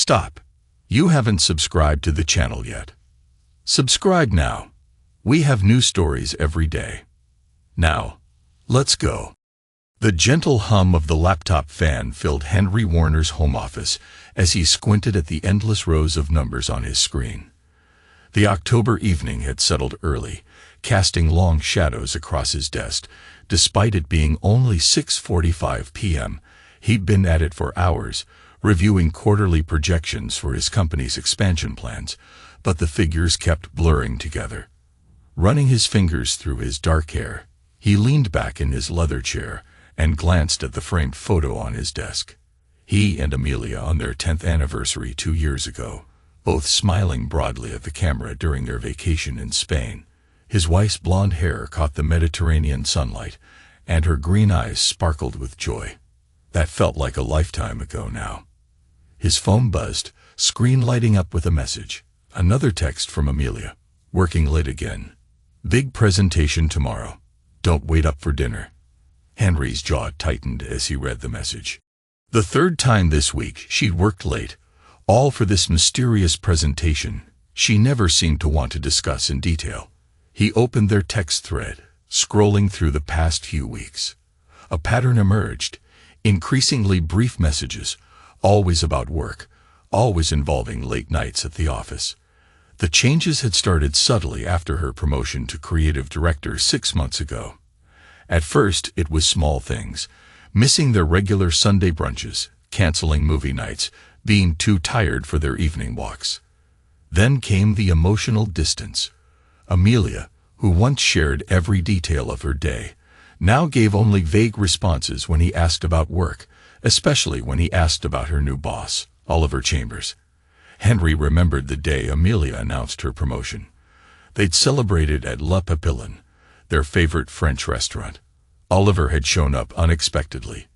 Stop. You haven't subscribed to the channel yet. Subscribe now. We have new stories every day. Now, let's go. The gentle hum of the laptop fan filled Henry Warner's home office as he squinted at the endless rows of numbers on his screen. The October evening had settled early, casting long shadows across his desk. Despite it being only 6:45 p.m., he'd been at it for hours, reviewing quarterly projections for his company's expansion plans, but the figures kept blurring together. Running his fingers through his dark hair, he leaned back in his leather chair and glanced at the framed photo on his desk. He and Amelia on their 10th anniversary 2 years ago, both smiling broadly at the camera during their vacation in Spain. His wife's blonde hair caught the Mediterranean sunlight, and her green eyes sparkled with joy. That felt like a lifetime ago now. His phone buzzed, screen lighting up with a message. Another text from Amelia. Working late again. Big presentation tomorrow. Don't wait up for dinner. Henry's jaw tightened as he read the message. The third time this week she'd worked late, all for this mysterious presentation she never seemed to want to discuss in detail. He opened their text thread, scrolling through the past few weeks. A pattern emerged, increasingly brief messages, always about work, always involving late nights at the office. The changes had started subtly after her promotion to creative director 6 months ago. At first, it was small things, missing their regular Sunday brunches, canceling movie nights, being too tired for their evening walks. Then came the emotional distance. Amelia, who once shared every detail of her day, now gave only vague responses when he asked about work, especially when he asked about her new boss, Oliver Chambers. Henry remembered the day Amelia announced her promotion. They'd celebrated at Le Papillon, their favorite French restaurant. Oliver had shown up unexpectedly.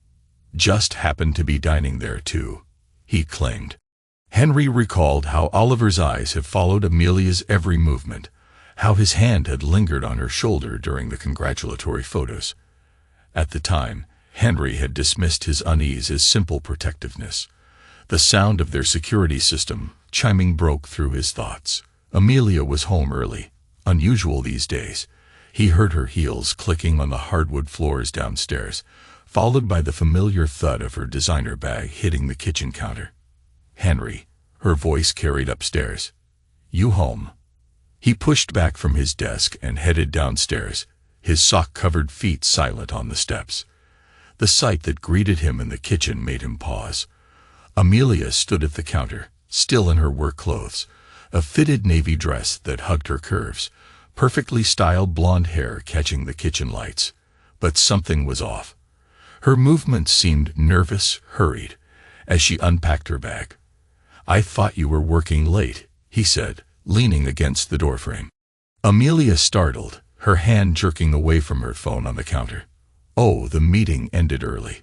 Just happened to be dining there too, he claimed. Henry recalled how Oliver's eyes had followed Amelia's every movement, how his hand had lingered on her shoulder during the congratulatory photos. At the time, Henry had dismissed his unease as simple protectiveness. The sound of their security system chiming broke through his thoughts. Amelia was home early, unusual these days. He heard her heels clicking on the hardwood floors downstairs, followed by the familiar thud of her designer bag hitting the kitchen counter. Henry, her voice carried upstairs. You home? He pushed back from his desk and headed downstairs, his sock-covered feet silent on the steps. The sight that greeted him in the kitchen made him pause. Amelia stood at the counter, still in her work clothes, a fitted navy dress that hugged her curves, perfectly styled blonde hair catching the kitchen lights. But something was off. Her movements seemed nervous, hurried, as she unpacked her bag. I thought you were working late, he said, leaning against the doorframe. Amelia startled, her hand jerking away from her phone on the counter. Oh, the meeting ended early.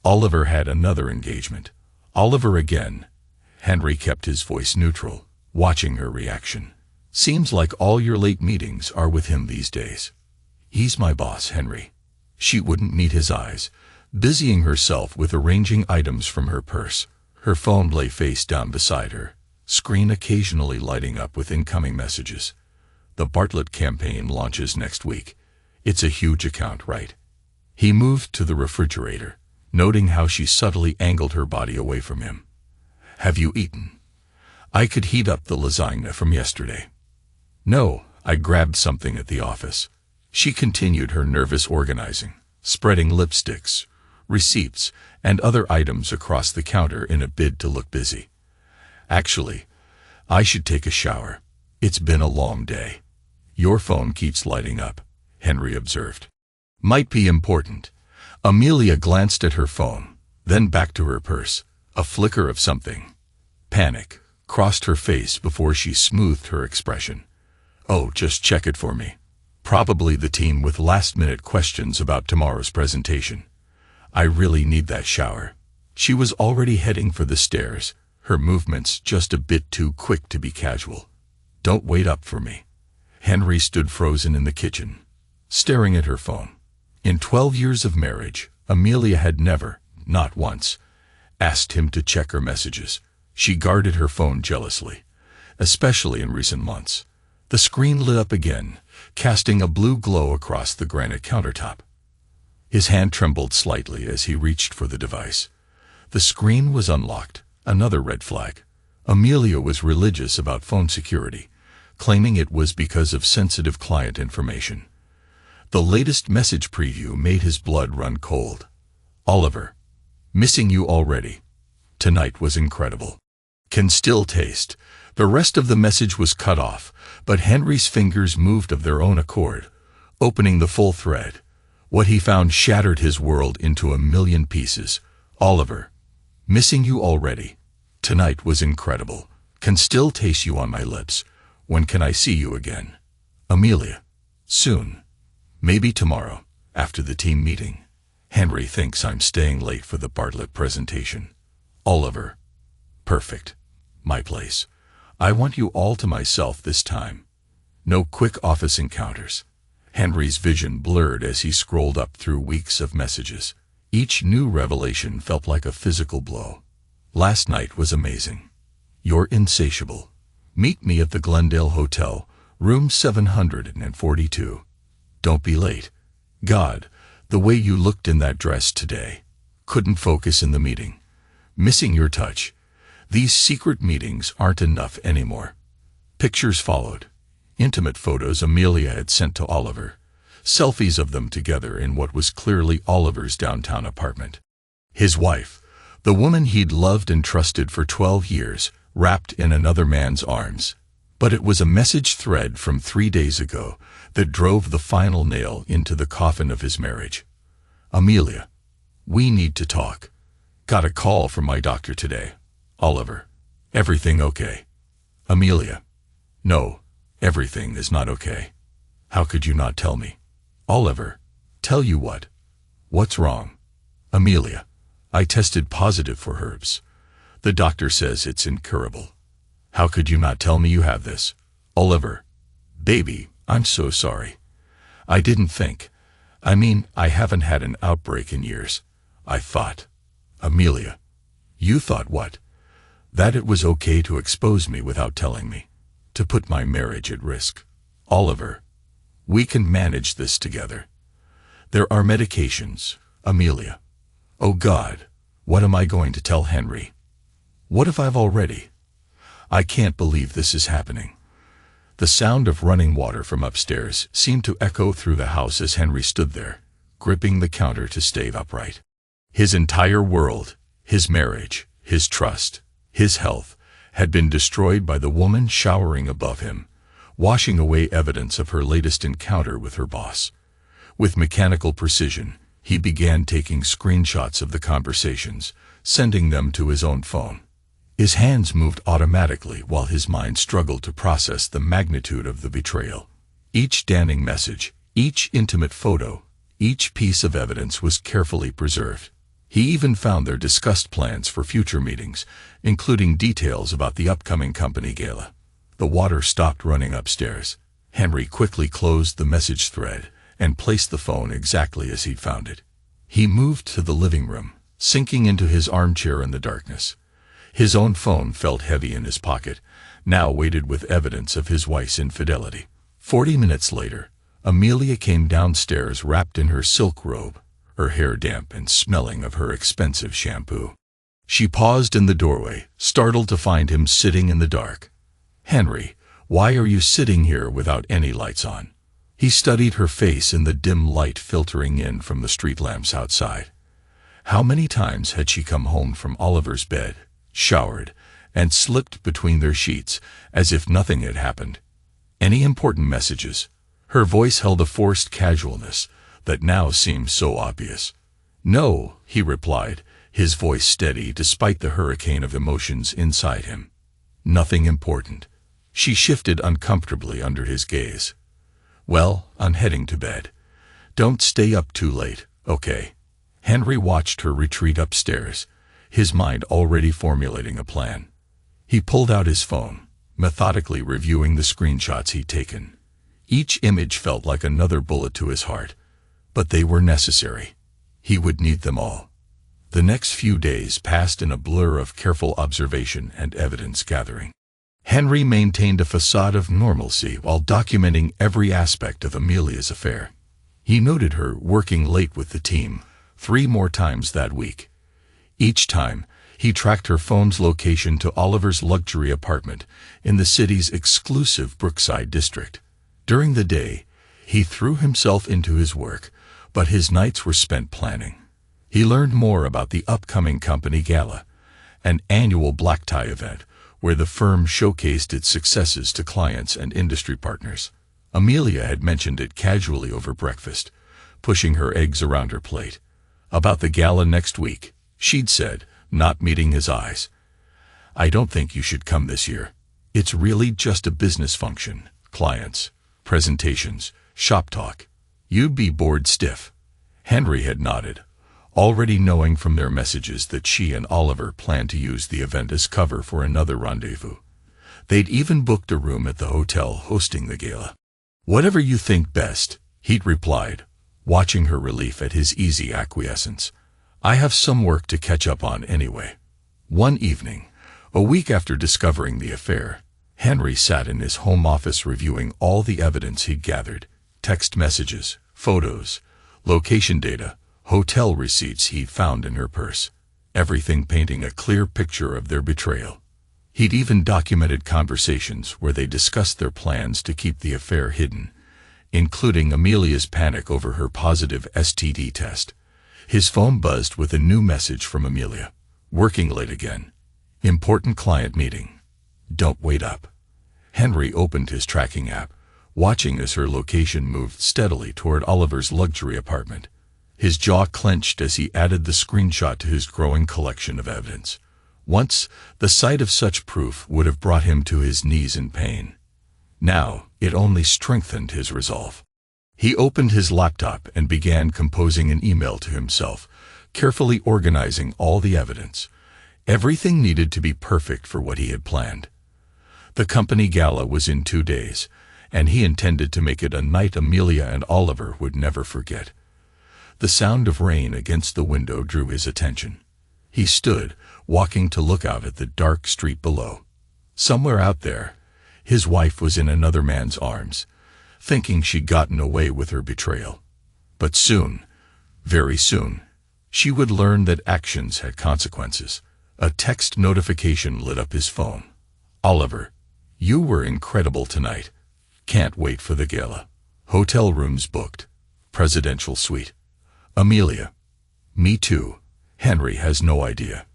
Oliver had another engagement. Oliver again. Henry kept his voice neutral, watching her reaction. Seems like all your late meetings are with him these days. He's my boss, Henry. She wouldn't meet his eyes, busying herself with arranging items from her purse. Her phone lay face down beside her, screen occasionally lighting up with incoming messages. The Bartlett campaign launches next week. It's a huge account, right? He moved to the refrigerator, noting how she subtly angled her body away from him. Have you eaten? I could heat up the lasagna from yesterday. No, I grabbed something at the office. She continued her nervous organizing, spreading lipsticks, receipts, and other items across the counter in a bid to look busy. Actually, I should take a shower. It's been a long day. Your phone keeps lighting up, Henry observed. Might be important. Amelia glanced at her phone, then back to her purse. A flicker of something. Panic crossed her face before she smoothed her expression. Oh, just check it for me. Probably the team with last-minute questions about tomorrow's presentation. I really need that shower. She was already heading for the stairs, her movements just a bit too quick to be casual. Don't wait up for me. Henry stood frozen in the kitchen, staring at her phone. In 12 years of marriage, Amelia had never, not once, asked him to check her messages. She guarded her phone jealously, especially in recent months. The screen lit up again, casting a blue glow across the granite countertop. His hand trembled slightly as he reached for the device. The screen was unlocked, another red flag. Amelia was religious about phone security, claiming it was because of sensitive client information. The latest message preview made his blood run cold. Oliver, missing you already. Tonight was incredible. Can still taste. The rest of the message was cut off, but Henry's fingers moved of their own accord, opening the full thread. What he found shattered his world into a million pieces. Oliver, missing you already. Tonight was incredible. Can still taste you on my lips. When can I see you again? Amelia, soon. Maybe tomorrow, after the team meeting. Henry thinks I'm staying late for the Bartlett presentation. Oliver, perfect. My place. I want you all to myself this time. No quick office encounters. Henry's vision blurred as he scrolled up through weeks of messages. Each new revelation felt like a physical blow. Last night was amazing. You're insatiable. Meet me at the Glendale Hotel, room 742. Don't be late. God, the way you looked in that dress today. Couldn't focus in the meeting. Missing your touch. These secret meetings aren't enough anymore. Pictures followed. Intimate photos Amelia had sent to Oliver. Selfies of them together in what was clearly Oliver's downtown apartment. His wife, the woman he'd loved and trusted for 12 years, wrapped in another man's arms. But it was a message thread from 3 days ago that drove the final nail into the coffin of his marriage. Amelia, we need to talk. Got a call from my doctor today. Oliver, everything okay? Amelia, no, everything is not okay. How could you not tell me? Oliver, tell you what? What's wrong? Amelia, I tested positive for herpes. The doctor says it's incurable. How could you not tell me you have this? Oliver, baby, I'm so sorry. I didn't think. I haven't had an outbreak in years. I thought. Amelia, you thought what? That it was okay to expose me without telling me. To put my marriage at risk. Oliver, we can manage this together. There are medications. Amelia, oh God, what am I going to tell Henry? What if I've already? I can't believe this is happening. The sound of running water from upstairs seemed to echo through the house as Henry stood there, gripping the counter to stay upright. His entire world, his marriage, his trust, his health, had been destroyed by the woman showering above him, washing away evidence of her latest encounter with her boss. With mechanical precision, he began taking screenshots of the conversations, sending them to his own phone. His hands moved automatically while his mind struggled to process the magnitude of the betrayal. Each damning message, each intimate photo, each piece of evidence was carefully preserved. He even found their discussed plans for future meetings, including details about the upcoming company gala. The water stopped running upstairs. Henry quickly closed the message thread and placed the phone exactly as he'd found it. He moved to the living room, sinking into his armchair in the darkness. His own phone felt heavy in his pocket, now weighted with evidence of his wife's infidelity. 40 minutes later, Amelia came downstairs wrapped in her silk robe, her hair damp and smelling of her expensive shampoo. She paused in the doorway, startled to find him sitting in the dark. Henry, why are you sitting here without any lights on? He studied her face in the dim light filtering in from the street lamps outside. How many times had she come home from Oliver's bed, showered, and slipped between their sheets as if nothing had happened? Any important messages? Her voice held a forced casualness that now seemed so obvious. No, he replied, his voice steady despite the hurricane of emotions inside him. Nothing important. She shifted uncomfortably under his gaze. Well, I'm heading to bed. Don't stay up too late, okay? Henry watched her retreat upstairs, his mind already formulating a plan. He pulled out his phone, methodically reviewing the screenshots he'd taken. Each image felt like another bullet to his heart, but they were necessary. He would need them all. The next few days passed in a blur of careful observation and evidence gathering. Henry maintained a facade of normalcy while documenting every aspect of Amelia's affair. He noted her working late with the team 3 more times that week. Each time, he tracked her phone's location to Oliver's luxury apartment in the city's exclusive Brookside district. During the day, he threw himself into his work, but his nights were spent planning. He learned more about the upcoming company gala, an annual black tie event where the firm showcased its successes to clients and industry partners. Amelia had mentioned it casually over breakfast, pushing her eggs around her plate. About the gala next week, she'd said, not meeting his eyes, "I don't think you should come this year. It's really just a business function, clients, presentations, shop talk. You'd be bored stiff." Henry had nodded, already knowing from their messages that she and Oliver planned to use the event as cover for another rendezvous. They'd even booked a room at the hotel hosting the gala. "Whatever you think best," he'd replied, watching her relief at his easy acquiescence. "I have some work to catch up on anyway." One evening, a week after discovering the affair, Henry sat in his home office reviewing all the evidence he'd gathered: text messages, photos, location data, hotel receipts he'd found in her purse, everything painting a clear picture of their betrayal. He'd even documented conversations where they discussed their plans to keep the affair hidden, including Amelia's panic over her positive STD test. His phone buzzed with a new message from Amelia. "Working late again. Important client meeting. Don't wait up." Henry opened his tracking app, watching as her location moved steadily toward Oliver's luxury apartment. His jaw clenched as he added the screenshot to his growing collection of evidence. Once, the sight of such proof would have brought him to his knees in pain. Now, it only strengthened his resolve. He opened his laptop and began composing an email to himself, carefully organizing all the evidence. Everything needed to be perfect for what he had planned. The company gala was in 2 days, and he intended to make it a night Amelia and Oliver would never forget. The sound of rain against the window drew his attention. He stood, walking to look out at the dark street below. Somewhere out there, his wife was in another man's arms, thinking she'd gotten away with her betrayal. But soon, very soon, she would learn that actions had consequences. A text notification lit up his phone. "Oliver, you were incredible tonight. Can't wait for the gala. Hotel rooms booked. Presidential suite." Amelia: "Me too. Henry has no idea.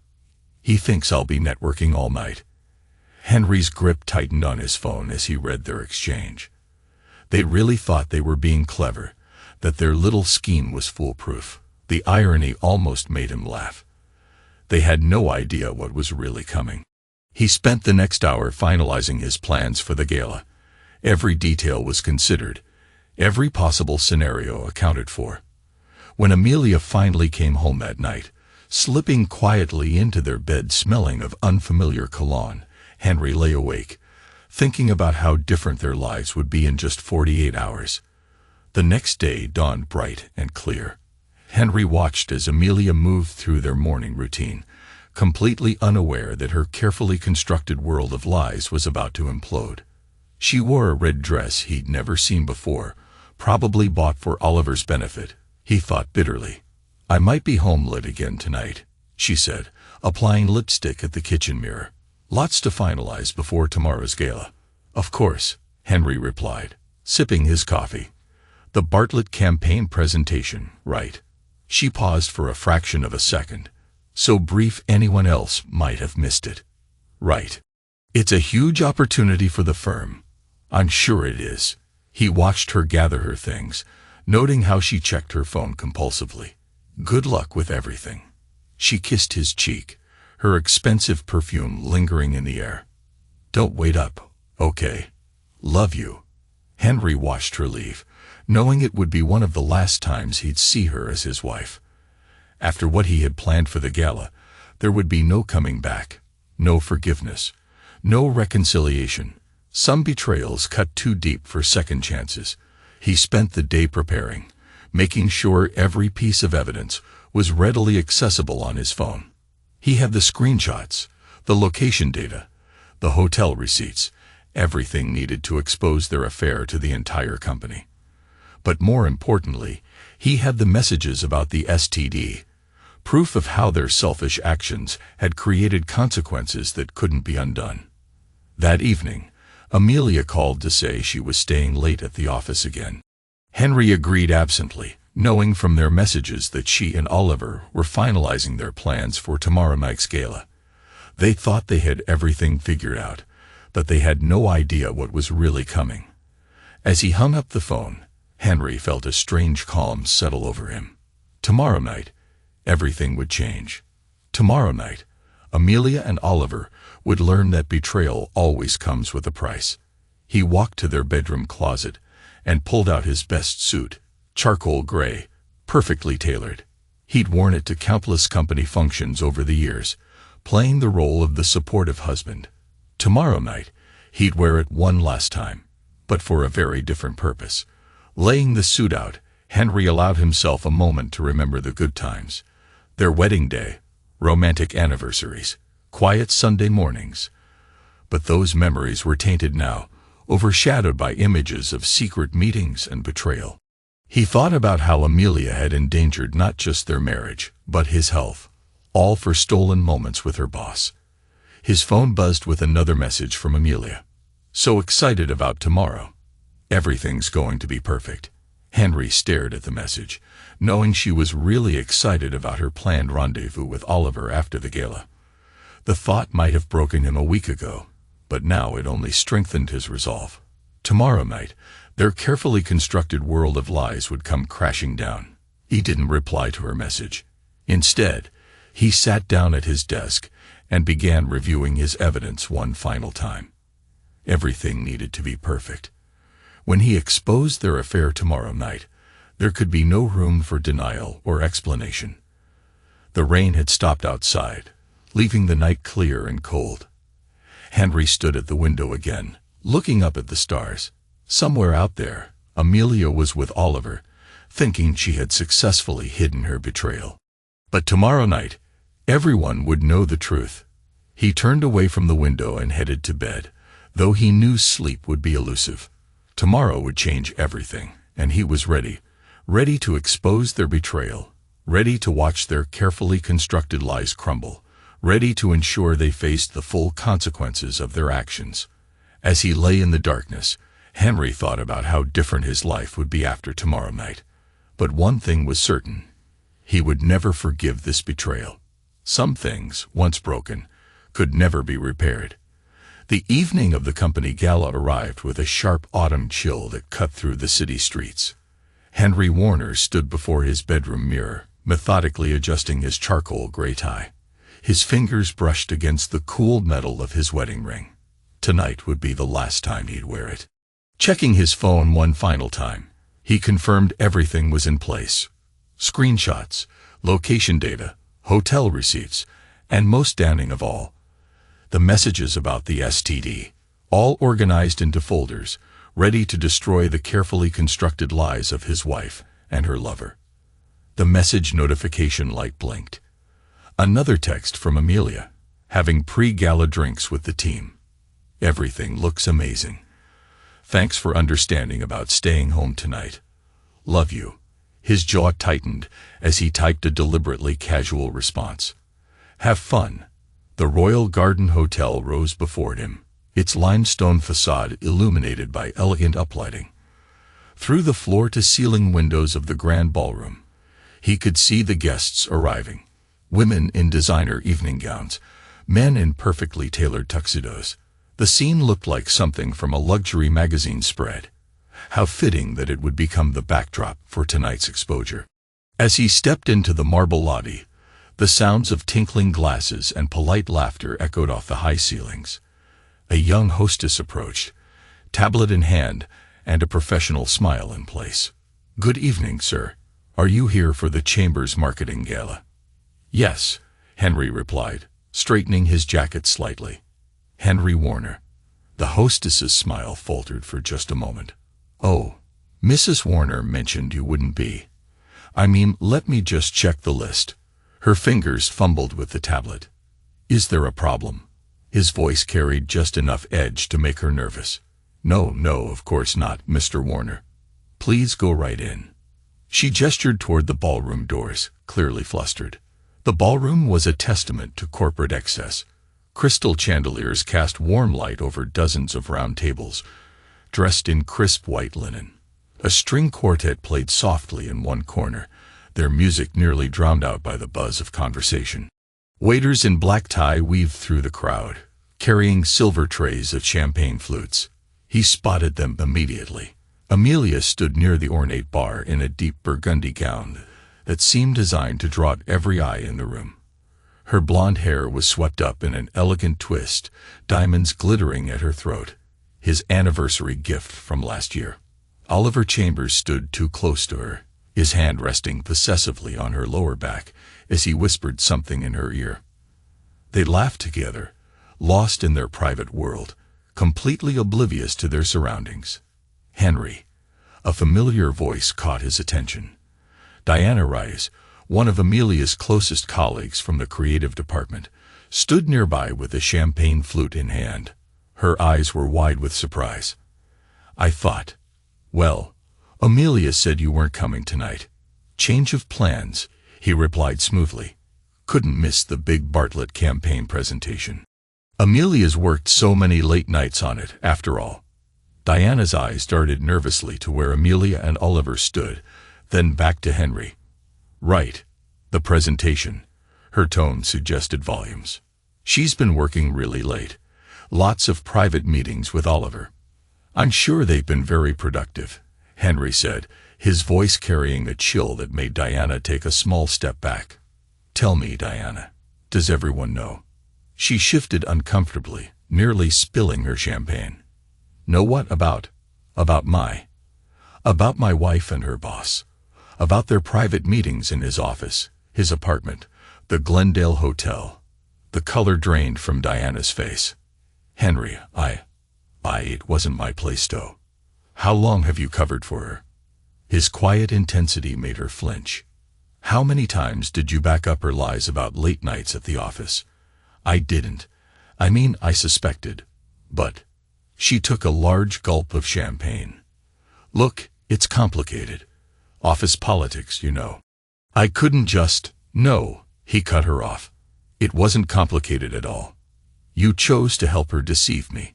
He thinks I'll be networking all night." Henry's grip tightened on his phone as he read their exchange. They really thought they were being clever, that their little scheme was foolproof. The irony almost made him laugh. They had no idea what was really coming. He spent the next hour finalizing his plans for the gala. Every detail was considered, every possible scenario accounted for. When Amelia finally came home that night, slipping quietly into their bed smelling of unfamiliar cologne, Henry lay awake, thinking about how different their lives would be in just 48 hours. The next day dawned bright and clear. Henry watched as Amelia moved through their morning routine, completely unaware that her carefully constructed world of lies was about to implode. She wore a red dress he'd never seen before, probably bought for Oliver's benefit. He thought bitterly. "I might be home late again tonight," she said, applying lipstick at the kitchen mirror. "Lots to finalize before tomorrow's gala." "Of course," Henry replied, sipping his coffee. "The Bartlett campaign presentation, right?" She paused for a fraction of a second, so brief anyone else might have missed it. "Right. It's a huge opportunity for the firm. I'm sure it is." He watched her gather her things, noting how she checked her phone compulsively. "Good luck with everything." She kissed his cheek, her expensive perfume lingering in the air. "Don't wait up, okay? Love you." Henry watched her leave, knowing it would be one of the last times he'd see her as his wife. After what he had planned for the gala, there would be no coming back, no forgiveness, no reconciliation. Some betrayals cut too deep for second chances. He spent the day preparing, making sure every piece of evidence was readily accessible on his phone. He had the screenshots, the location data, the hotel receipts, everything needed to expose their affair to the entire company. But more importantly, he had the messages about the STD, proof of how their selfish actions had created consequences that couldn't be undone. That evening, Amelia called to say she was staying late at the office again. Henry agreed absently, knowing from their messages that she and Oliver were finalizing their plans for tomorrow night's gala. They thought they had everything figured out, but they had no idea what was really coming. As he hung up the phone, Henry felt a strange calm settle over him. Tomorrow night, everything would change. Tomorrow night, Amelia and Oliver would learn that betrayal always comes with a price. He walked to their bedroom closet and pulled out his best suit, charcoal gray, perfectly tailored. He'd worn it to countless company functions over the years, playing the role of the supportive husband. Tomorrow night, he'd wear it one last time, but for a very different purpose. Laying the suit out, Henry allowed himself a moment to remember the good times. Their wedding day, romantic anniversaries, quiet Sunday mornings. But those memories were tainted now, overshadowed by images of secret meetings and betrayal. He thought about how Amelia had endangered not just their marriage, but his health, all for stolen moments with her boss. His phone buzzed with another message from Amelia. So excited about tomorrow. Everything's going to be perfect. Henry stared at the message, knowing she was really excited about her planned rendezvous with Oliver after the gala. The thought might have broken him a week ago, but now it only strengthened his resolve. Tomorrow night, their carefully constructed world of lies would come crashing down. He didn't reply to her message. Instead, he sat down at his desk and began reviewing his evidence one final time. Everything needed to be perfect. When he exposed their affair tomorrow night, there could be no room for denial or explanation. The rain had stopped outside, leaving the night clear and cold. Henry stood at the window again, looking up at the stars. Somewhere out there, Amelia was with Oliver, thinking she had successfully hidden her betrayal. But tomorrow night, everyone would know the truth. He turned away from the window and headed to bed, though he knew sleep would be elusive. Tomorrow would change everything, and he was ready to expose their betrayal, ready to watch their carefully constructed lies crumble, ready to ensure they faced the full consequences of their actions. As he lay in the darkness, Henry thought about how different his life would be after tomorrow night. But one thing was certain. He would never forgive this betrayal. Some things, once broken, could never be repaired. The evening of the company gala arrived with a sharp autumn chill that cut through the city streets. Henry Warner stood before his bedroom mirror, methodically adjusting his charcoal gray tie. His fingers brushed against the cool metal of his wedding ring. Tonight would be the last time he'd wear it. Checking his phone one final time, he confirmed everything was in place. Screenshots, location data, hotel receipts, and most damning of all, the messages about the STD, all organized into folders, ready to destroy the carefully constructed lies of his wife and her lover. The message notification light blinked. Another text from Amelia, having pre-gala drinks with the team. Everything looks amazing. Thanks for understanding about staying home tonight. Love you. His jaw tightened as he typed a deliberately casual response. Have fun. The Royal Garden Hotel rose before him, its limestone facade illuminated by elegant uplighting. Through the floor-to-ceiling windows of the grand ballroom, he could see the guests arriving. Women in designer evening gowns, men in perfectly tailored tuxedos. The scene looked like something from a luxury magazine spread. How fitting that it would become the backdrop for tonight's exposure. As he stepped into the marble lobby, the sounds of tinkling glasses and polite laughter echoed off the high ceilings. A young hostess approached, tablet in hand and a professional smile in place. Good evening, sir. Are you here for the Chamber's marketing gala? Yes, Henry replied, straightening his jacket slightly. Henry Warner. The hostess's smile faltered for just a moment. Oh, Mrs. Warner mentioned you wouldn't be. Let me just check the list. Her fingers fumbled with the tablet. Is there a problem? His voice carried just enough edge to make her nervous. No, of course not, Mr. Warner. Please go right in. She gestured toward the ballroom doors, clearly flustered. The ballroom was a testament to corporate excess. Crystal chandeliers cast warm light over dozens of round tables, dressed in crisp white linen. A string quartet played softly in one corner, their music nearly drowned out by the buzz of conversation. Waiters in black tie weaved through the crowd, carrying silver trays of champagne flutes. He spotted them immediately. Amelia stood near the ornate bar in a deep burgundy gown that seemed designed to draw out every eye in the room. Her blonde hair was swept up in an elegant twist, diamonds glittering at her throat, his anniversary gift from last year. Oliver Chambers stood too close to her, his hand resting possessively on her lower back as he whispered something in her ear. They laughed together, lost in their private world, completely oblivious to their surroundings. Henry. A familiar voice caught his attention. Diana Rice, one of Amelia's closest colleagues from the creative department, stood nearby with a champagne flute in hand. Her eyes were wide with surprise. I thought. Well, Amelia said you weren't coming tonight. Change of plans, he replied smoothly. Couldn't miss the big Bartlett campaign presentation. Amelia's worked so many late nights on it, after all. Diana's eyes darted nervously to where Amelia and Oliver stood, then back to Henry. Right. The presentation. Her tone suggested volumes. She's been working really late. Lots of private meetings with Oliver. I'm sure they've been very productive, Henry said, his voice carrying a chill that made Diana take a small step back. Tell me, Diana, does everyone know? She shifted uncomfortably, nearly spilling her champagne. Know what about? About my wife and her boss. About their private meetings in his office, his apartment, the Glendale Hotel. The color drained from Diana's face. Henry, it wasn't my place, though. How long have you covered for her? His quiet intensity made her flinch. How many times did you back up her lies about late nights at the office? I didn't. I suspected. But she took a large gulp of champagne. Look, it's complicated. Office politics, you know. I couldn't just... No, he cut her off. It wasn't complicated at all. You chose to help her deceive me.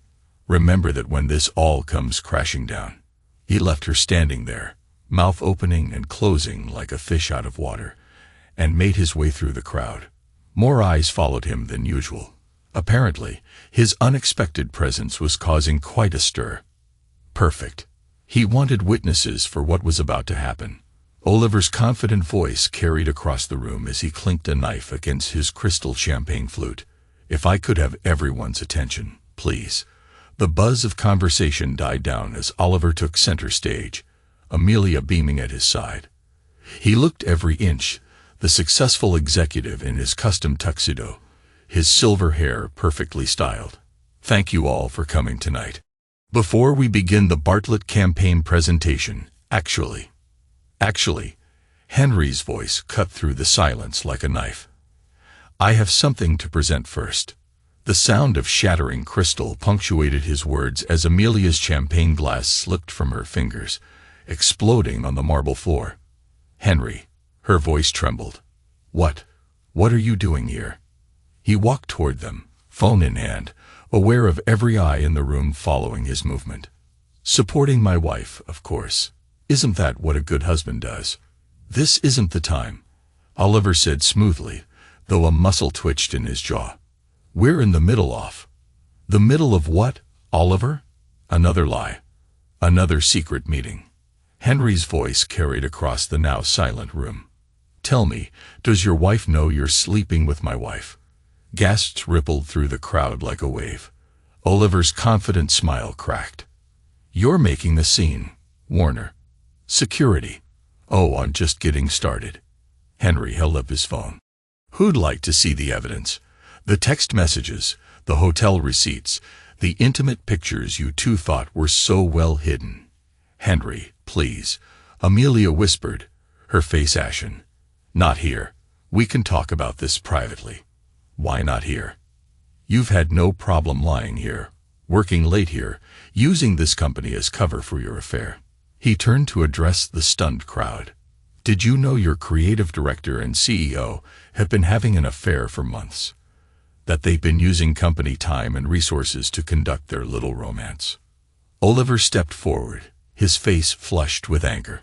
Remember that when this all comes crashing down. He left her standing there, mouth opening and closing like a fish out of water, and made his way through the crowd. More eyes followed him than usual. Apparently, his unexpected presence was causing quite a stir. Perfect. He wanted witnesses for what was about to happen. Oliver's confident voice carried across the room as he clinked a knife against his crystal champagne flute. If I could have everyone's attention, please. The buzz of conversation died down as Oliver took center stage, Amelia beaming at his side. He looked every inch, the successful executive in his custom tuxedo, his silver hair perfectly styled. Thank you all for coming tonight. Before we begin the Bartlett campaign presentation, actually, Henry's voice cut through the silence like a knife. I have something to present first. The sound of shattering crystal punctuated his words as Amelia's champagne glass slipped from her fingers, exploding on the marble floor. Henry, her voice trembled. What are you doing here? He walked toward them, phone in hand, aware of every eye in the room following his movement. Supporting my wife, of course. Isn't that what a good husband does? This isn't the time, Oliver said smoothly, though a muscle twitched in his jaw. We're in the middle of. The middle of what, Oliver? Another lie. Another secret meeting. Henry's voice carried across the now silent room. Tell me, does your wife know you're sleeping with my wife? Gasps rippled through the crowd like a wave. Oliver's confident smile cracked. You're making the scene, Warner. Security. Oh, I'm just getting started. Henry held up his phone. Who'd like to see the evidence? The text messages, the hotel receipts, the intimate pictures you two thought were so well hidden. Henry, please, Amelia whispered, her face ashen. Not here. We can talk about this privately. Why not here? You've had no problem lying here, working late here, using this company as cover for your affair. He turned to address the stunned crowd. Did you know your creative director and CEO have been having an affair for months? That they've been using company time and resources to conduct their little romance? Oliver stepped forward, his face flushed with anger.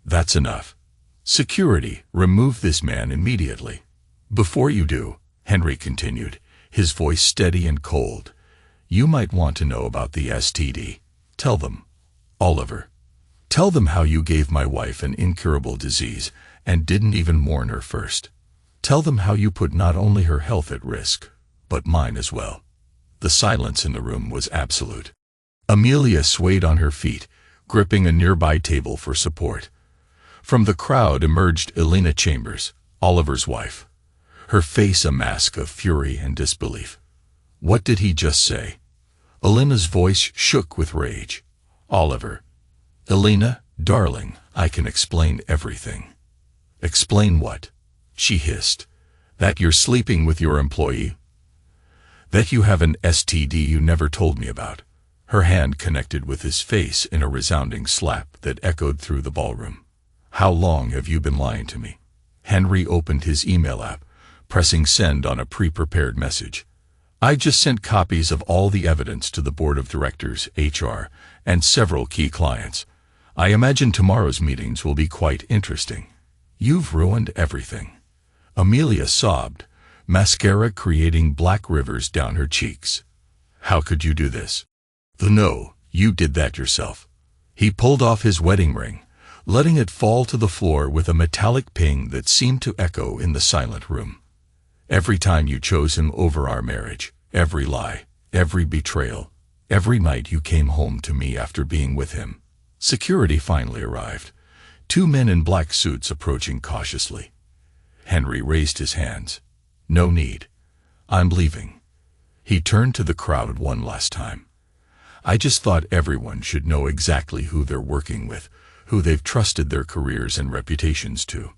That's enough. Security, remove this man immediately. Before you do, Henry continued, his voice steady and cold, you might want to know about the STD. Tell them, Oliver. Tell them how you gave my wife an incurable disease and didn't even mourn her first. Tell them how you put not only her health at risk, but mine as well. The silence in the room was absolute. Amelia swayed on her feet, gripping a nearby table for support. From the crowd emerged Elena Chambers, Oliver's wife, her face a mask of fury and disbelief. What did he just say? Elena's voice shook with rage. Oliver. Elena, darling, I can explain everything. Explain what? She hissed. That you're sleeping with your employee? That you have an STD you never told me about? Her hand connected with his face in a resounding slap that echoed through the ballroom. How long have you been lying to me? Henry opened his email app, pressing send on a pre-prepared message. I just sent copies of all the evidence to the board of directors, HR, and several key clients. I imagine tomorrow's meetings will be quite interesting. You've ruined everything. Amelia sobbed, mascara creating black rivers down her cheeks. How could you do this? No, you did that yourself. He pulled off his wedding ring, letting it fall to the floor with a metallic ping that seemed to echo in the silent room. Every time you chose him over our marriage, every lie, every betrayal, every night you came home to me after being with him. Security finally arrived, 2 men in black suits approaching cautiously. Henry raised his hands. No need. I'm leaving. He turned to the crowd one last time. I just thought everyone should know exactly who they're working with, who they've trusted their careers and reputations to.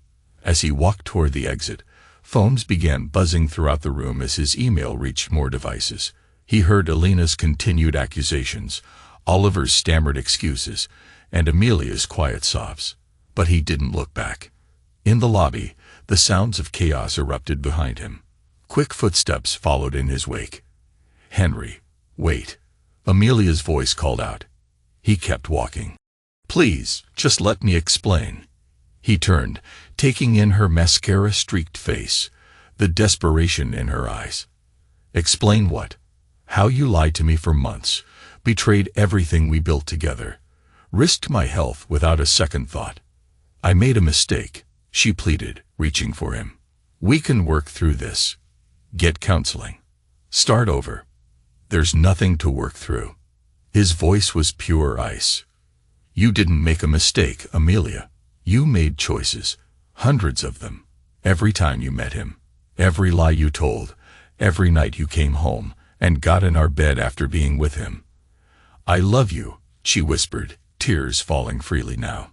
As he walked toward the exit, phones began buzzing throughout the room as his email reached more devices. He heard Elena's continued accusations, Oliver's stammered excuses, and Amelia's quiet sobs. But he didn't look back. In the lobby, the sounds of chaos erupted behind him. Quick footsteps followed in his wake. Henry, wait. Amelia's voice called out. He kept walking. Please, just let me explain. He turned, taking in her mascara-streaked face, the desperation in her eyes. Explain what? How you lied to me for months, betrayed everything we built together, risked my health without a second thought. I made a mistake, she pleaded, reaching for him. We can work through this. Get counseling. Start over. There's nothing to work through. His voice was pure ice. You didn't make a mistake, Amelia. You made choices, hundreds of them. Every time you met him, every lie you told, every night you came home and got in our bed after being with him. I love you, she whispered, tears falling freely now.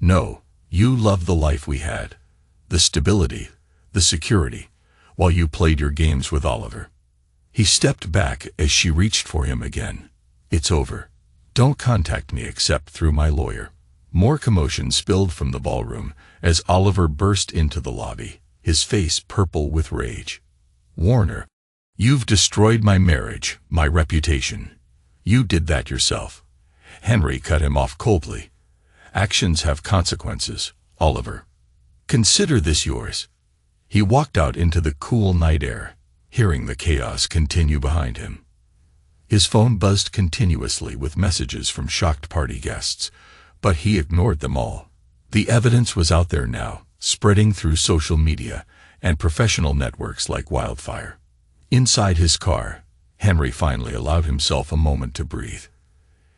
No, you loved the life we had, the stability, the security, while you played your games with Oliver. He stepped back as she reached for him again. It's over. Don't contact me except through my lawyer. More commotion spilled from the ballroom as Oliver burst into the lobby, his face purple with rage. Warner, you've destroyed my marriage, my reputation. You did that yourself. Henry cut him off coldly. Actions have consequences, Oliver. Consider this yours. He walked out into the cool night air, hearing the chaos continue behind him. His phone buzzed continuously with messages from shocked party guests, but he ignored them all. The evidence was out there now, spreading through social media and professional networks like wildfire. Inside his car, Henry finally allowed himself a moment to breathe.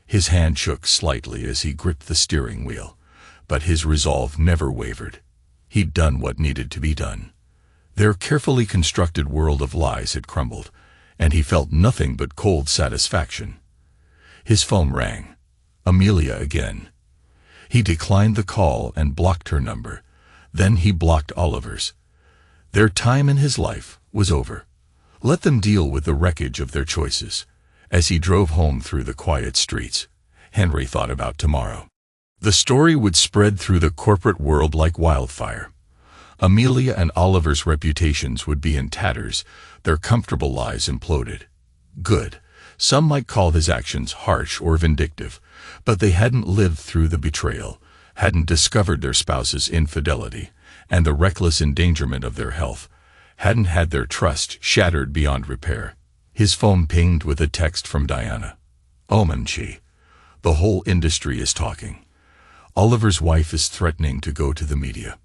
His hand shook slightly as he gripped the steering wheel, but his resolve never wavered. He'd done what needed to be done. Their carefully constructed world of lies had crumbled, and he felt nothing but cold satisfaction. His phone rang. Amelia again. He declined the call and blocked her number. Then he blocked Oliver's. Their time in his life was over. Let them deal with the wreckage of their choices. As he drove home through the quiet streets, Henry thought about tomorrow. The story would spread through the corporate world like wildfire. Amelia and Oliver's reputations would be in tatters, their comfortable lives imploded. Good. Some might call his actions harsh or vindictive, but they hadn't lived through the betrayal, hadn't discovered their spouse's infidelity, and the reckless endangerment of their health, hadn't had their trust shattered beyond repair. His phone pinged with a text from Diana. Omanchi. The whole industry is talking. Oliver's wife is threatening to go to the media.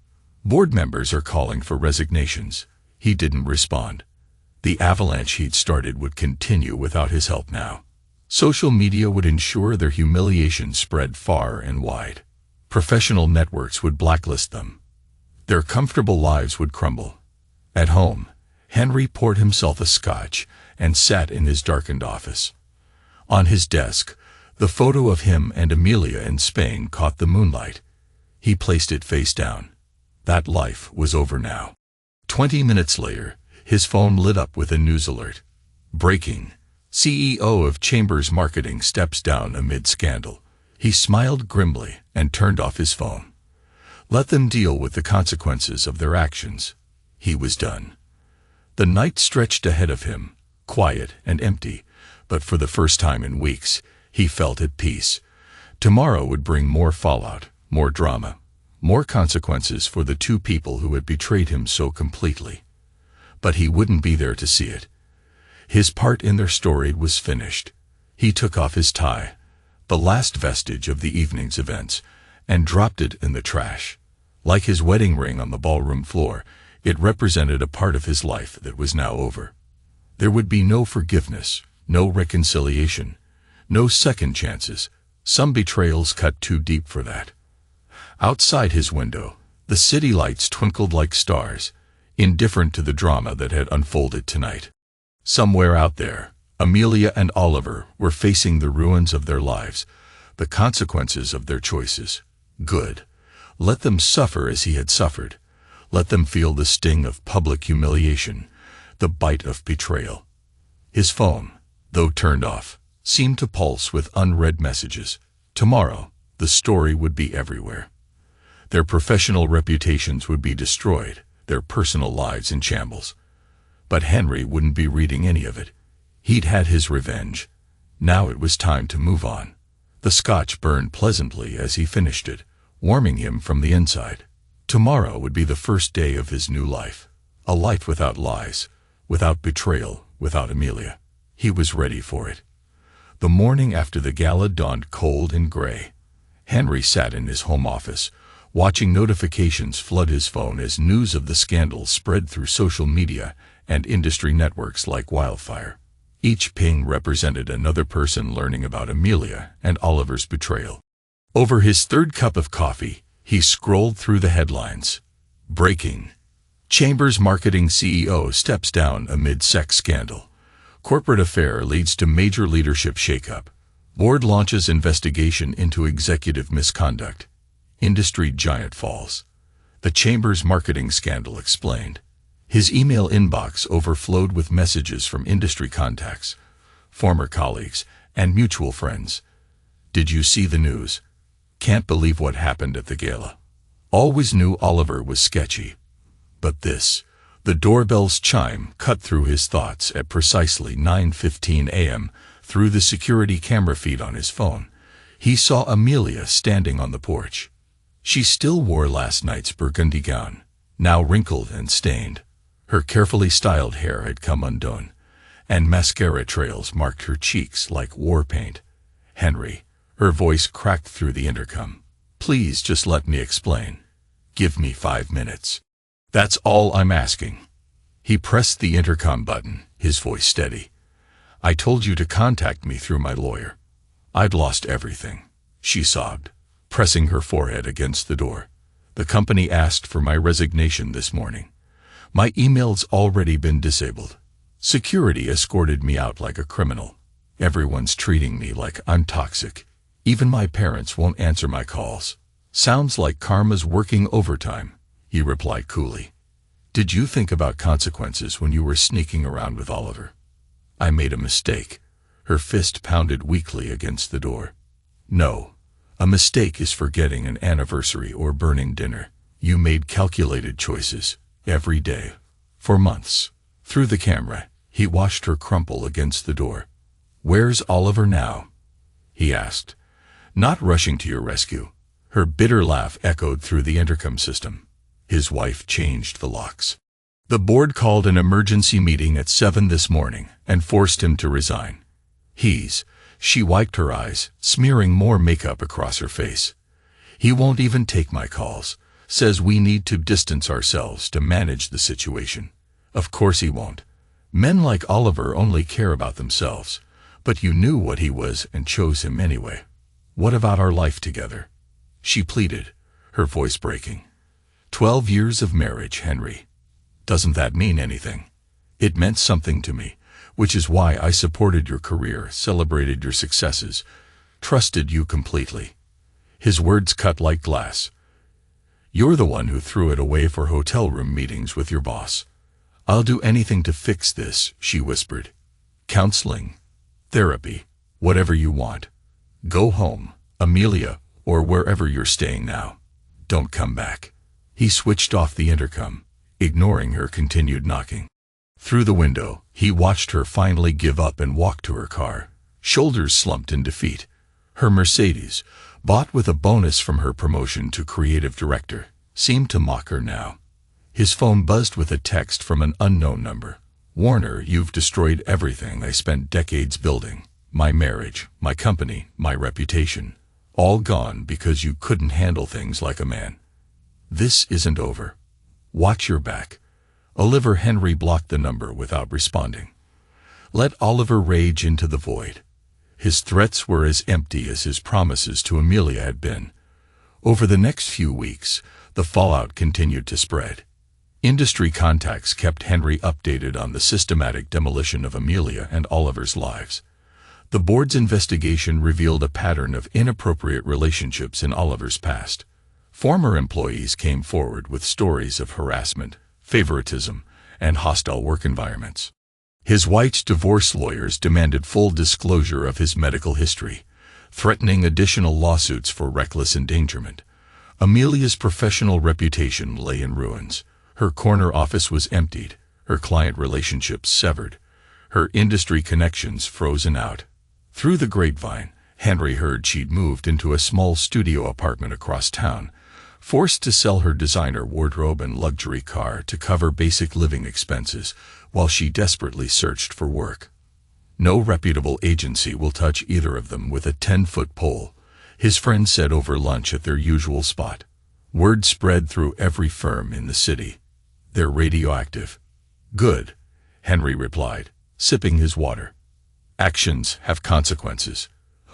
Board members are calling for resignations. He didn't respond. The avalanche he'd started would continue without his help now. Social media would ensure their humiliation spread far and wide. Professional networks would blacklist them. Their comfortable lives would crumble. At home, Henry poured himself a scotch and sat in his darkened office. On his desk, the photo of him and Amelia in Spain caught the moonlight. He placed it face down. That life was over now. 20 minutes later, his phone lit up with a news alert. Breaking. CEO of Chambers Marketing steps down amid scandal. He smiled grimly and turned off his phone. Let them deal with the consequences of their actions. He was done. The night stretched ahead of him, quiet and empty, but for the first time in weeks, he felt at peace. Tomorrow would bring more fallout, more drama, more consequences for the two people who had betrayed him so completely. But he wouldn't be there to see it. His part in their story was finished. He took off his tie, the last vestige of the evening's events, and dropped it in the trash. Like his wedding ring on the ballroom floor, it represented a part of his life that was now over. There would be no forgiveness, no reconciliation, no second chances. Some betrayals cut too deep for that. Outside his window, the city lights twinkled like stars, indifferent to the drama that had unfolded tonight. Somewhere out there, Amelia and Oliver were facing the ruins of their lives, the consequences of their choices. Good. Let them suffer as he had suffered. Let them feel the sting of public humiliation, the bite of betrayal. His phone, though turned off, seemed to pulse with unread messages. Tomorrow, the story would be everywhere. Their professional reputations would be destroyed, their personal lives in shambles. But Henry wouldn't be reading any of it. He'd had his revenge. Now it was time to move on. The scotch burned pleasantly as he finished it, warming him from the inside. Tomorrow would be the first day of his new life. A life without lies, without betrayal, without Amelia. He was ready for it. The morning after the gala dawned cold and gray. Henry sat in his home office, watching notifications flood his phone as news of the scandal spread through social media and industry networks like wildfire. Each ping represented another person learning about Amelia and Oliver's betrayal. Over his third cup of coffee, he scrolled through the headlines. Breaking. Chambers Marketing CEO steps down amid sex scandal. Corporate affair leads to major leadership shakeup. Board launches investigation into executive misconduct. Industry giant falls. The Chambers Marketing scandal explained. His email inbox overflowed with messages from industry contacts, former colleagues, and mutual friends. Did you see the news? Can't believe what happened at the gala. Always knew Oliver was sketchy. But this, the doorbell's chime cut through his thoughts at precisely 9:15 a.m. through the security camera feed on his phone. He saw Amelia standing on the porch. She still wore last night's burgundy gown, now wrinkled and stained. Her carefully styled hair had come undone, and mascara trails marked her cheeks like war paint. Henry, her voice cracked through the intercom. Please just let me explain. Give me 5 minutes. That's all I'm asking. He pressed the intercom button, his voice steady. I told you to contact me through my lawyer. I'd lost everything, she sobbed, pressing her forehead against the door. The company asked for my resignation this morning. My email's already been disabled. Security escorted me out like a criminal. Everyone's treating me like I'm toxic. Even my parents won't answer my calls. Sounds like karma's working overtime, he replied coolly. Did you think about consequences when you were sneaking around with Oliver? I made a mistake. Her fist pounded weakly against the door. No, a mistake is forgetting an anniversary or burning dinner. You made calculated choices, every day, for months. Through the camera, he watched her crumple against the door. Where's Oliver now? He asked, not rushing to your rescue. Her bitter laugh echoed through the intercom system. His wife changed the locks. The board called an emergency meeting at 7 this morning and forced him to resign. She wiped her eyes, smearing more makeup across her face. He won't even take my calls. Says we need to distance ourselves to manage the situation. Of course he won't. Men like Oliver only care about themselves. But you knew what he was and chose him anyway. What about our life together? She pleaded, her voice breaking. 12 years of marriage, Henry. Doesn't that mean anything? It meant something to me, which is why I supported your career, celebrated your successes, trusted you completely. His words cut like glass. You're the one who threw it away for hotel room meetings with your boss. I'll do anything to fix this, she whispered. Counseling, therapy, whatever you want. Go home, Amelia, or wherever you're staying now. Don't come back. He switched off the intercom, ignoring her continued knocking. Through the window, he watched her finally give up and walk to her car, shoulders slumped in defeat. Her Mercedes, bought with a bonus from her promotion to creative director, seemed to mock her now. His phone buzzed with a text from an unknown number. Warner, you've destroyed everything I spent decades building. My marriage, my company, my reputation. All gone because you couldn't handle things like a man. This isn't over. Watch your back. Oliver. Henry blocked the number without responding. Let Oliver rage into the void. His threats were as empty as his promises to Amelia had been. Over the next few weeks, the fallout continued to spread. Industry contacts kept Henry updated on the systematic demolition of Amelia and Oliver's lives. The board's investigation revealed a pattern of inappropriate relationships in Oliver's past. Former employees came forward with stories of harassment, favoritism, and hostile work environments. His wife's divorce lawyers demanded full disclosure of his medical history, threatening additional lawsuits for reckless endangerment. Amelia's professional reputation lay in ruins. Her corner office was emptied, her client relationships severed, her industry connections frozen out. Through the grapevine, Henry heard she'd moved into a small studio apartment across town, forced to sell her designer wardrobe and luxury car to cover basic living expenses while she desperately searched for work. No reputable agency will touch either of them with a 10-foot pole, his friend said over lunch at their usual spot. Word spread through every firm in the city. They're radioactive. Good, Henry replied, sipping his water. Actions have consequences.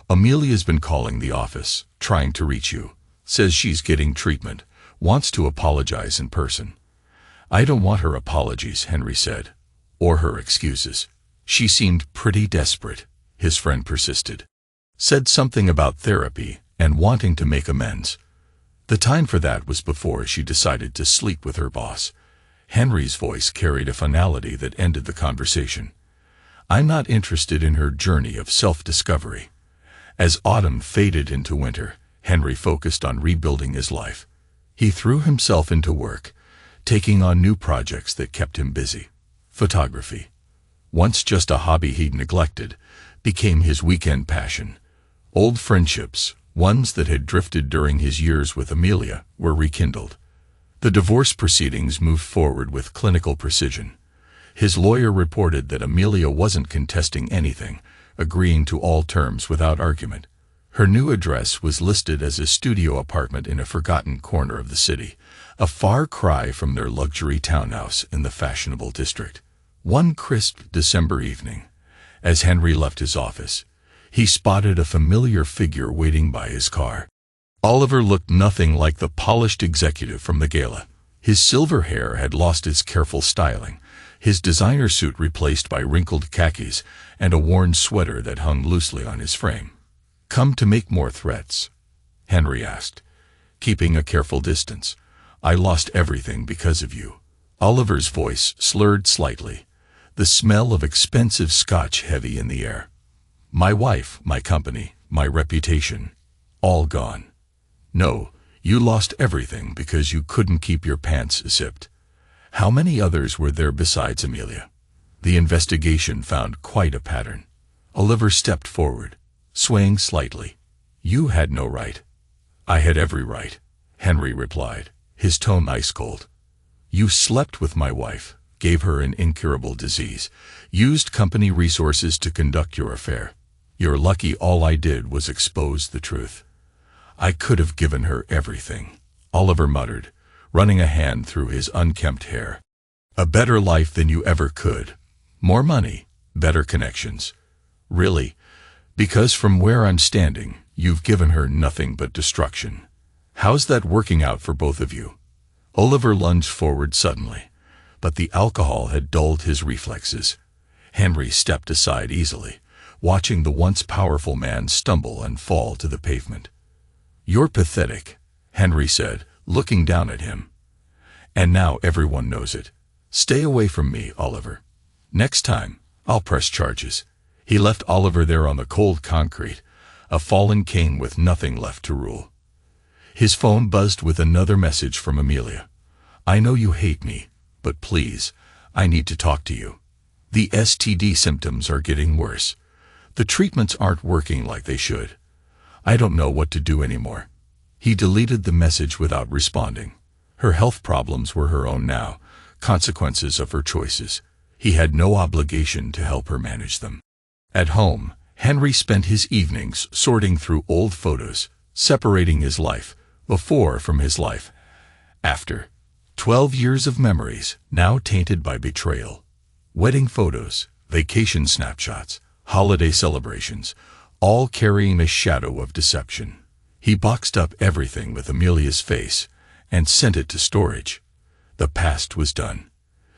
Amelia's been calling the office, trying to reach you. Says she's getting treatment, wants to apologize in person. I don't want her apologies, Henry said, or her excuses. She seemed pretty desperate, his friend persisted. Said something about therapy and wanting to make amends. The time for that was before she decided to sleep with her boss. Henry's voice carried a finality that ended the conversation. I'm not interested in her journey of self-discovery. As autumn faded into winter, Henry focused on rebuilding his life. He threw himself into work, taking on new projects that kept him busy. Photography, once just a hobby he'd neglected, became his weekend passion. Old friendships, ones that had drifted during his years with Amelia, were rekindled. The divorce proceedings moved forward with clinical precision. His lawyer reported that Amelia wasn't contesting anything, agreeing to all terms without argument. Her new address was listed as a studio apartment in a forgotten corner of the city, a far cry from their luxury townhouse in the fashionable district. One crisp December evening, as Henry left his office, he spotted a familiar figure waiting by his car. Oliver looked nothing like the polished executive from the gala. His silver hair had lost its careful styling, his designer suit replaced by wrinkled khakis and a worn sweater that hung loosely on his frame. Come to make more threats? Henry asked. keeping a careful distance. I lost everything because of you. Oliver's voice slurred slightly, the smell of expensive scotch heavy in the air. My wife, my company, my reputation, all gone. No, you lost everything because you couldn't keep your pants zipped. How many others were there besides Amelia? The investigation found quite a pattern. Oliver stepped forward, swaying slightly. You had no right. I had every right, Henry replied, his tone ice-cold. You slept with my wife, gave her an incurable disease, used company resources to conduct your affair. You're lucky all I did was expose the truth. I could have given her everything, Oliver muttered, running a hand through his unkempt hair. A better life than you ever could. More money, better connections. Really, because from where I'm standing, you've given her nothing but destruction. How's that working out for both of you? Oliver lunged forward suddenly, but the alcohol had dulled his reflexes. Henry stepped aside easily, watching the once powerful man stumble and fall to the pavement. You're pathetic, Henry said, looking down at him. And now everyone knows it. Stay away from me, Oliver. Next time, I'll press charges. He left Oliver there on the cold concrete, a fallen king with nothing left to rule. His phone buzzed with another message from Amelia. I know you hate me, but please, I need to talk to you. The STD symptoms are getting worse. The treatments aren't working like they should. I don't know what to do anymore. He deleted the message without responding. Her health problems were her own now, consequences of her choices. He had no obligation to help her manage them. At home, Henry spent his evenings sorting through old photos, separating his life before from his life after. 12 years of memories, now tainted by betrayal. Wedding photos, vacation snapshots, holiday celebrations, all carrying a shadow of deception. He boxed up everything with Amelia's face and sent it to storage. The past was done.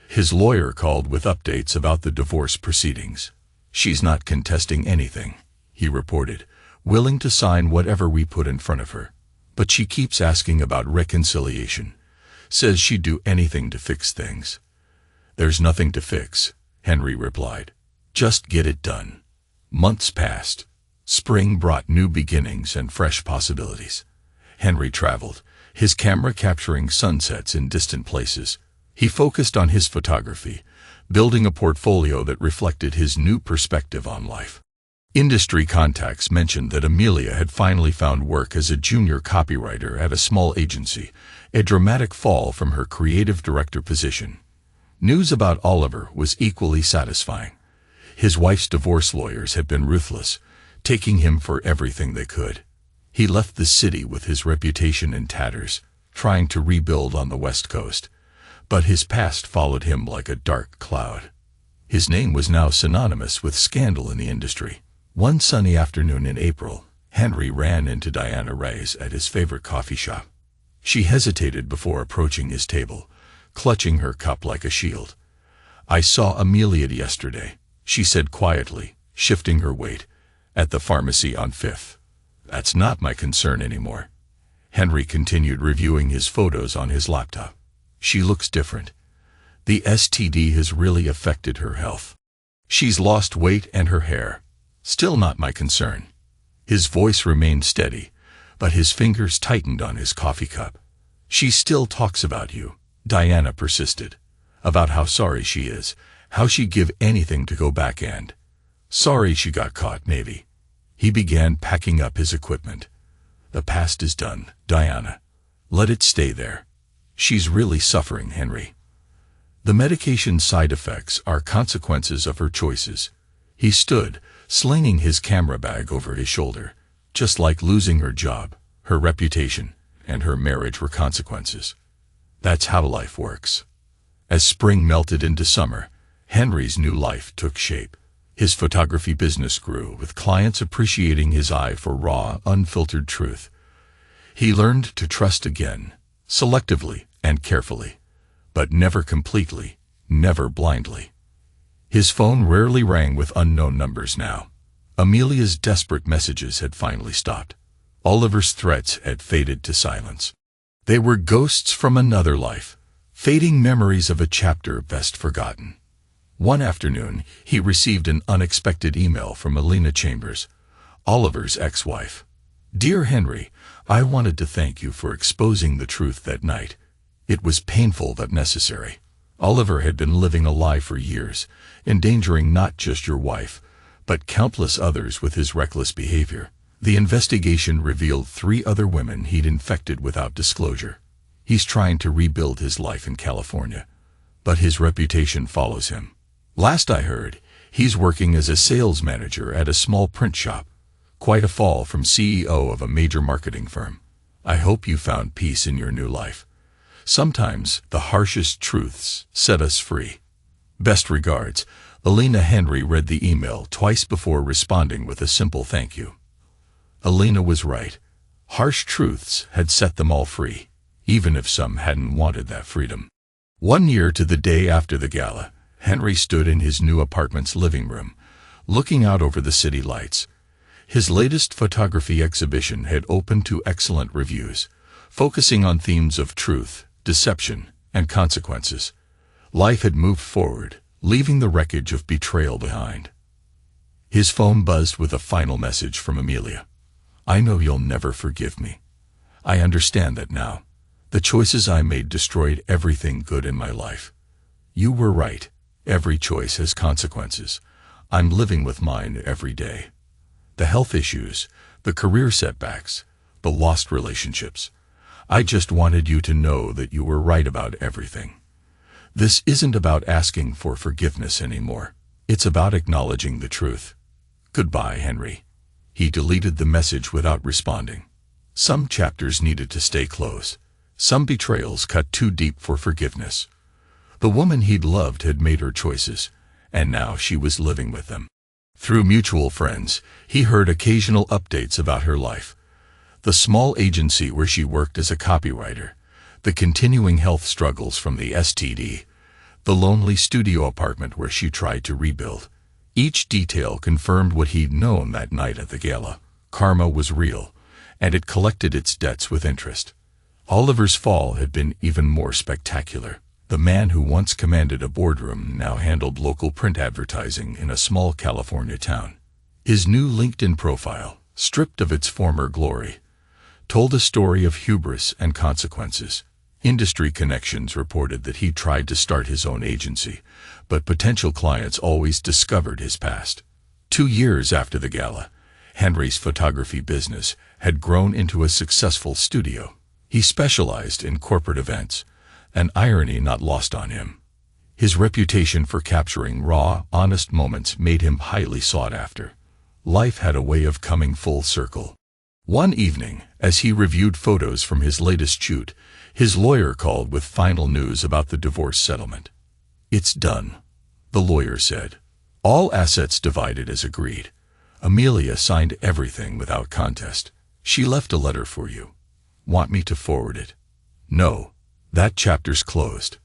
His lawyer called with updates about the divorce proceedings. She's not contesting anything, he reported, willing to sign whatever we put in front of her. But she keeps asking about reconciliation, says she'd do anything to fix things. There's nothing to fix, Henry replied. Just get it done. Months passed. Spring brought new beginnings and fresh possibilities. Henry traveled, his camera capturing sunsets in distant places. He focused on his photography, building a portfolio that reflected his new perspective on life. Industry contacts mentioned that Amelia had finally found work as a junior copywriter at a small agency, a dramatic fall from her creative director position. News about Oliver was equally satisfying. His wife's divorce lawyers had been ruthless, taking him for everything they could. He left the city with his reputation in tatters, trying to rebuild on the West Coast. But his past followed him like a dark cloud. His name was now synonymous with scandal in the industry. One sunny afternoon in April, Henry ran into Diana Ray's at his favorite coffee shop. She hesitated before approaching his table, clutching her cup like a shield. I saw Amelia yesterday, she said quietly, shifting her weight, at the pharmacy on 5th. That's not my concern anymore. Henry continued reviewing his photos on his laptop. She looks different. The STD has really affected her health. She's lost weight and her hair. Still not my concern. His voice remained steady, but his fingers tightened on his coffee cup. She still talks about you, Diana persisted. About how sorry she is, how she'd give anything to go back and. Sorry she got caught, maybe. He began packing up his equipment. The past is done, Diana. Let it stay there. She's really suffering, Henry. The medication side effects are consequences of her choices. He stood, slinging his camera bag over his shoulder. Just like losing her job, her reputation, and her marriage were consequences. That's how life works. As spring melted into summer, Henry's new life took shape. His photography business grew, with clients appreciating his eye for raw, unfiltered truth. He learned to trust again, selectively and carefully, but never completely, never blindly. His phone rarely rang with unknown numbers now. Amelia's desperate messages had finally stopped. Oliver's threats had faded to silence. They were ghosts from another life, fading memories of a chapter best forgotten. One afternoon, he received an unexpected email from Elena Chambers, Oliver's ex-wife. "Dear Henry, I wanted to thank you for exposing the truth that night. It was painful but necessary. Oliver had been living a lie for years, endangering not just your wife, but countless others with his reckless behavior. The investigation revealed 3 other women he'd infected without disclosure. He's trying to rebuild his life in California, but his reputation follows him. Last I heard, he's working as a sales manager at a small print shop. Quite a fall from CEO of a major marketing firm. I hope you found peace in your new life. Sometimes the harshest truths set us free. Best regards." Elena. Henry read the email twice before responding with a simple thank you. Elena was right. Harsh truths had set them all free, even if some hadn't wanted that freedom. 1 year to the day after the gala, Henry stood in his new apartment's living room, looking out over the city lights. His latest photography exhibition had opened to excellent reviews, focusing on themes of truth, deception, and consequences. Life had moved forward, leaving the wreckage of betrayal behind. His phone buzzed with a final message from Amelia. "I know you'll never forgive me. I understand that now. The choices I made destroyed everything good in my life. You were right. Every choice has consequences. I'm living with mine every day. The health issues, the career setbacks, the lost relationships. I just wanted you to know that you were right about everything. This isn't about asking for forgiveness anymore. It's about acknowledging the truth. Goodbye, Henry." He deleted the message without responding. Some chapters needed to stay closed. Some betrayals cut too deep for forgiveness. The woman he'd loved had made her choices, and now she was living with them. Through mutual friends, he heard occasional updates about her life. The small agency where she worked as a copywriter, the continuing health struggles from the STD, the lonely studio apartment where she tried to rebuild. Each detail confirmed what he'd known that night at the gala. Karma was real, and it collected its debts with interest. Oliver's fall had been even more spectacular. The man who once commanded a boardroom now handled local print advertising in a small California town. His new LinkedIn profile, stripped of its former glory, told a story of hubris and consequences. Industry connections reported that he tried to start his own agency, but potential clients always discovered his past. 2 years after the gala, Henry's photography business had grown into a successful studio. He specialized in corporate events, an irony not lost on him. His reputation for capturing raw, honest moments made him highly sought after. Life had a way of coming full circle. One evening, as he reviewed photos from his latest shoot, his lawyer called with final news about the divorce settlement. "It's done," the lawyer said. "All assets divided as agreed. Amelia signed everything without contest. She left a letter for you. Want me to forward it?" "No, that chapter's closed."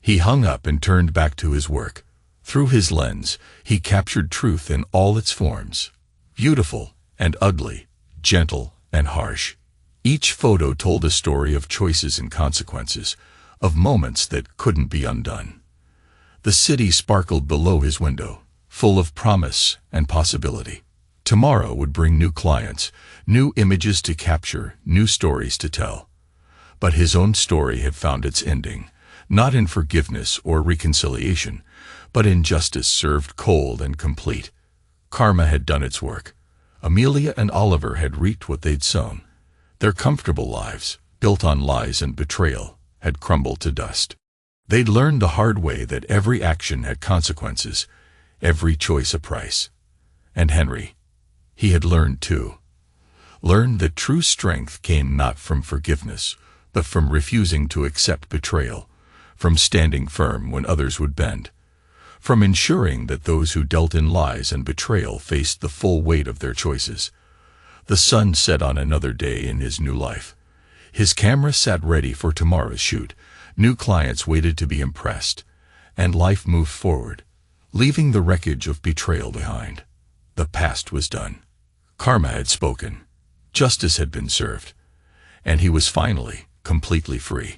He hung up and turned back to his work. Through his lens, he captured truth in all its forms. Beautiful and ugly, gentle and harsh. Each photo told a story of choices and consequences, of moments that couldn't be undone. The city sparkled below his window, full of promise and possibility. Tomorrow would bring new clients, new images to capture, new stories to tell. But his own story had found its ending, not in forgiveness or reconciliation, but in justice served cold and complete. Karma had done its work. Amelia and Oliver had reaped what they'd sown. Their comfortable lives, built on lies and betrayal, had crumbled to dust. They'd learned the hard way that every action had consequences, every choice a price. And Henry, he had learned too. Learned that true strength came not from forgiveness, but from refusing to accept betrayal, from standing firm when others would bend, from ensuring that those who dealt in lies and betrayal faced the full weight of their choices. The sun set on another day in his new life. His camera sat ready for tomorrow's shoot. New clients waited to be impressed, and life moved forward, leaving the wreckage of betrayal behind. The past was done. Karma had spoken. justice had been served, and he was finally completely free.